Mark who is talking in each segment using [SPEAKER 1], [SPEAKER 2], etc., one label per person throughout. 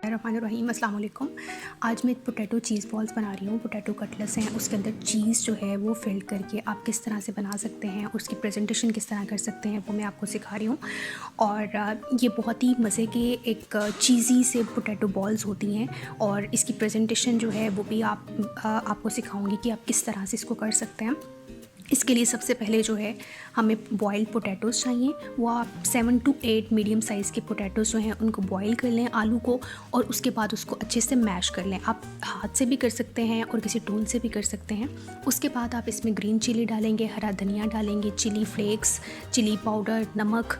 [SPEAKER 1] बिस्मिल्लाहिर्रहमानिर्रहीम। अस्सलाम वालेकुम। आज मैं पोटैटो चीज़ बॉल्स बना रही हूँ। पोटैटो कटलेट्स हैं, उसके अंदर चीज़ जो है वो फिल करके आप किस तरह से बना सकते हैं, उसकी प्रेजेंटेशन किस तरह कर सकते हैं, वो मैं आपको सिखा रही हूँ। और ये बहुत ही मज़े के एक चीज़ी से पोटैटो बॉल्स होती हैं और इसकी प्रेजेंटेशन जो है वो भी आपको सिखाऊँगी कि आप किस तरह से इसको कर सकते हैं। इसके लिए सबसे पहले जो है हमें बॉइल्ड पोटैटोज़ चाहिए। वो आप 7 to 8 मीडियम साइज़ के पोटैटोज़ जो हैं उनको बॉईल कर लें, आलू को, और उसके बाद उसको अच्छे से मैश कर लें। आप हाथ से भी कर सकते हैं और किसी टूल से भी कर सकते हैं। उसके बाद आप इसमें ग्रीन चिली डालेंगे, हरा धनिया डालेंगे, चिली फ्लेक्स, चिली पाउडर, नमक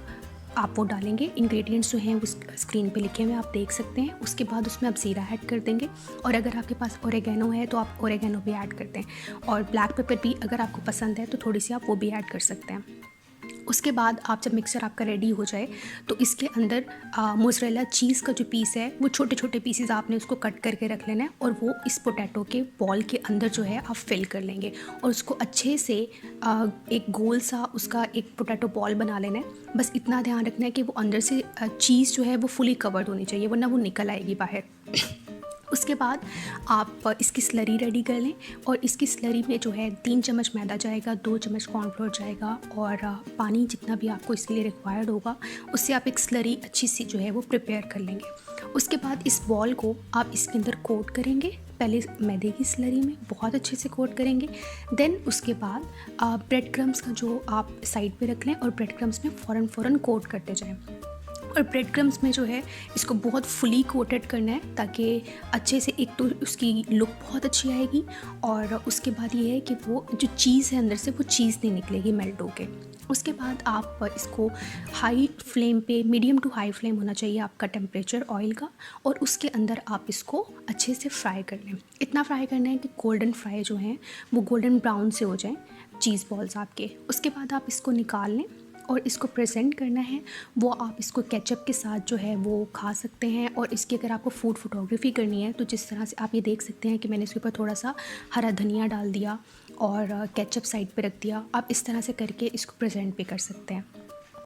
[SPEAKER 1] आप वो डालेंगे। इंग्रेडिएंट्स जो हैं वो स्क्रीन पे लिखे हुए आप देख सकते हैं। उसके बाद उसमें आप ज़ीरा ऐड कर देंगे, और अगर आपके पास ओरेगैनो है तो आप ओरेगैनो भी ऐड कर दें, और ब्लैक पेपर भी अगर आपको पसंद है तो थोड़ी सी आप वो भी ऐड कर सकते हैं। उसके बाद आप जब मिक्सर आपका रेडी हो जाए तो इसके अंदर मोज़रेला चीज़ का जो पीस है वो छोटे छोटे पीसेस आपने उसको कट करके रख लेना है, और वो इस पोटैटो के बॉल के अंदर जो है आप फिल कर लेंगे, और उसको अच्छे से एक गोल सा उसका एक पोटैटो बॉल बना लेना है। बस इतना ध्यान रखना है कि वो अंदर से चीज़ जो है वो फुली कवर्ड होनी चाहिए, वरना वो निकल आएगी बाहर। उसके बाद आप इसकी स्लरी रेडी कर लें, और इसकी स्लरी में जो है 3 चम्मच मैदा जाएगा, 2 चम्मच कॉर्नफ्लोर जाएगा, और पानी जितना भी आपको इसके लिए रिक्वायर्ड होगा उससे आप एक स्लरी अच्छी सी जो है वो प्रिपेयर कर लेंगे। उसके बाद इस बॉल को आप इसके अंदर कोट करेंगे, पहले मैदे की स्लरी में बहुत अच्छे से कोट करेंगे। देन उसके बाद ब्रेड क्रम्स का जो आप साइड पे रख लें, और ब्रेड क्रम्स में फ़ौरन कोट करते जाएं। और ब्रेड क्रम्स में जो है इसको बहुत फुली कोटेड करना है, ताकि अच्छे से, एक तो उसकी लुक बहुत अच्छी आएगी, और उसके बाद ये है कि वो जो चीज़ है अंदर से वो चीज़ नहीं निकलेगी मेल्ट होके। उसके बाद आप इसको हाई फ्लेम पे, मीडियम टू हाई फ्लेम होना चाहिए आपका टेम्परेचर ऑयल का, और उसके अंदर आप इसको अच्छे से फ्राई कर लें। इतना फ्राई करना है कि गोल्डन फ्राई जो हैं वो गोल्डन ब्राउन से हो जाएं चीज़ बॉल्स आपके। उसके बाद आप इसको निकाल लें और इसको प्रेजेंट करना है। वो आप इसको केचप के साथ जो है वो खा सकते हैं, और इसकी अगर आपको फूड फोटोग्राफी करनी है तो जिस तरह से आप ये देख सकते हैं कि मैंने इसके ऊपर थोड़ा सा हरा धनिया डाल दिया और केचप साइड पे रख दिया, आप इस तरह से करके इसको प्रेजेंट भी कर सकते हैं।